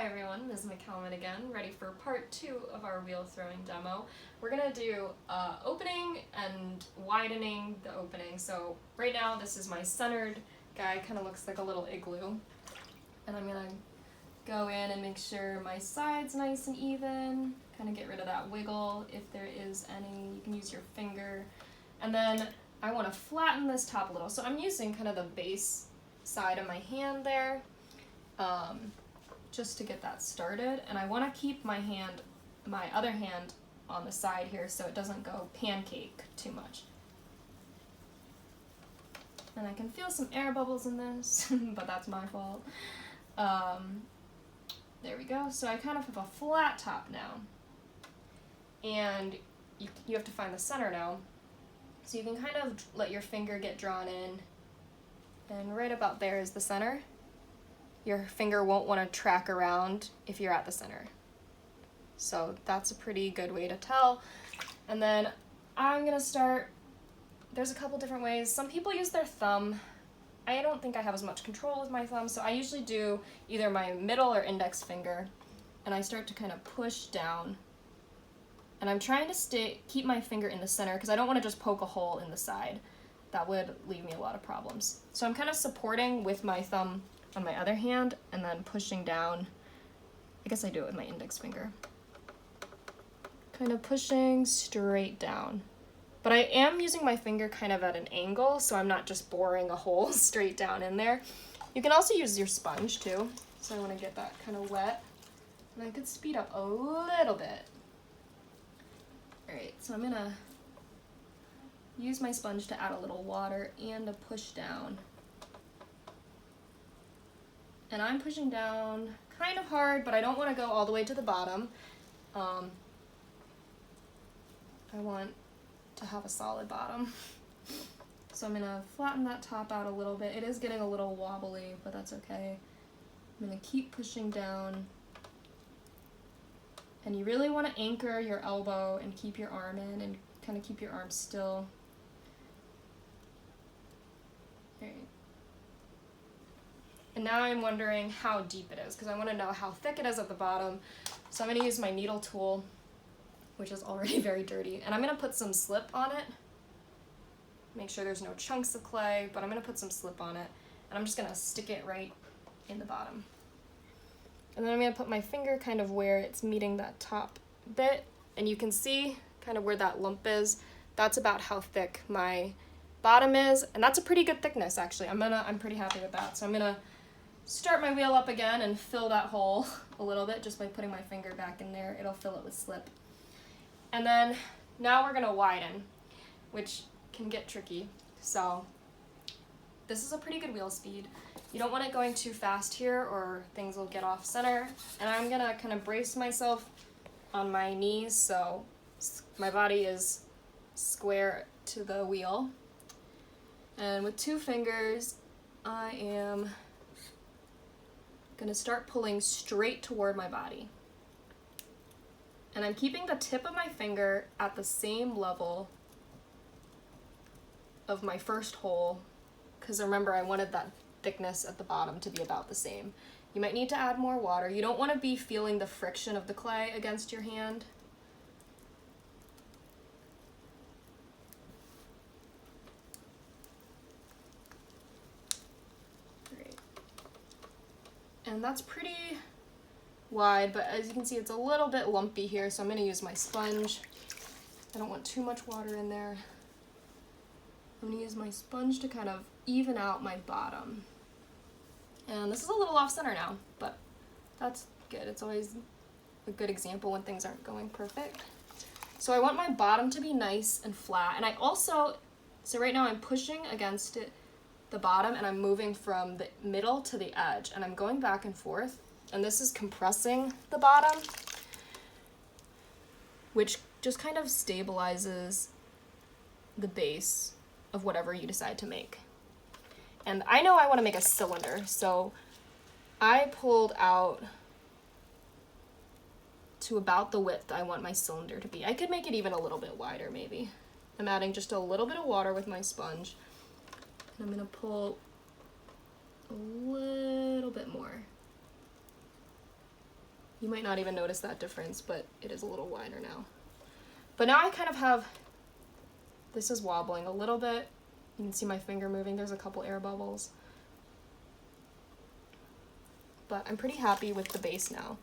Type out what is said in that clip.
everyone, Ms. McCalmon again, ready for part 2 of our wheel throwing demo. We're going to do opening and widening the opening. So right now this is my centered guy, kind of looks like a little igloo. And I'm going to go in and make sure my side's nice and even, kind of get rid of that wiggle if there is any. You can use your finger. And then I want to flatten this top a little. So I'm using kind of the base side of my hand there. Just to get that started, and I want to keep my other hand on the side here so it doesn't go pancake too much. And I can feel some air bubbles in this, but that's my fault. There we go. So I kind of have a flat top now, and you have to find the center now. So you can kind of let your finger get drawn in, and right about there is the center. Your finger won't want to track around if you're at the center. So that's a pretty good way to tell. And then I'm gonna start, there's a couple different ways. Some people use their thumb. I don't think I have as much control with my thumb, so I usually do either my middle or index finger, and I start to kind of push down. And I'm trying to keep my finger in the center because I don't want to just poke a hole in the side. That would leave me a lot of problems. So I'm kind of supporting with my thumb on my other hand and then pushing down. I guess I do it with my index finger. Kind of pushing straight down. But I am using my finger kind of at an angle, so I'm not just boring a hole straight down in there. You can also use your sponge too. So I want to get that kind of wet. And I could speed up a little bit. Alright, so I'm gonna use my sponge to add a little water and to push down. And I'm pushing down kind of hard, but I don't want to go all the way to the bottom. I want to have a solid bottom. So I'm going to flatten that top out a little bit. It is getting a little wobbly, but that's okay. I'm going to keep pushing down. And you really want to anchor your elbow and keep your arm in and kind of keep your arm still. All right. And now I'm wondering how deep it is, because I want to know how thick it is at the bottom. So I'm going to use my needle tool, which is already very dirty, and I'm going to put some slip on it. Make sure there's no chunks of clay, but I'm going to put some slip on it, and I'm just going to stick it right in the bottom. And then I'm going to put my finger kind of where it's meeting that top bit, and you can see kind of where that lump is. That's about how thick my bottom is, and that's a pretty good thickness actually. I'm pretty happy with that. So I'm gonna start my wheel up again and fill that hole a little bit just by putting my finger back in there. It'll fill it with slip. And then now we're gonna widen, which can get tricky. So this is a pretty good wheel speed. You don't want it going too fast here or things will get off center. And I'm gonna kind of brace myself on my knees so my body is square to the wheel. And with 2 fingers, I am gonna start pulling straight toward my body. And I'm keeping the tip of my finger at the same level of my first hole, because remember I wanted that thickness at the bottom to be about the same. You might need to add more water. You don't want to be feeling the friction of the clay against your hand. And that's pretty wide, but as you can see, it's a little bit lumpy here, so I'm going to use my sponge. I don't want too much water in there. I'm going to use my sponge to kind of even out my bottom. And this is a little off center now, but that's good. It's always a good example when things aren't going perfect. So I want my bottom to be nice and flat, and I also, so right now I'm pushing against it, the bottom, and I'm moving from the middle to the edge, and I'm going back and forth, and this is compressing the bottom, which just kind of stabilizes the base of whatever you decide to make. And I know I want to make a cylinder, so I pulled out to about the width I want my cylinder to be. I could make it even a little bit wider maybe. I'm adding just a little bit of water with my sponge. I'm going to pull a little bit more. You might not even notice that difference, but it is a little wider now. But now I kind of have, this is wobbling a little bit. You can see my finger moving. There's a couple air bubbles. But I'm pretty happy with the base now.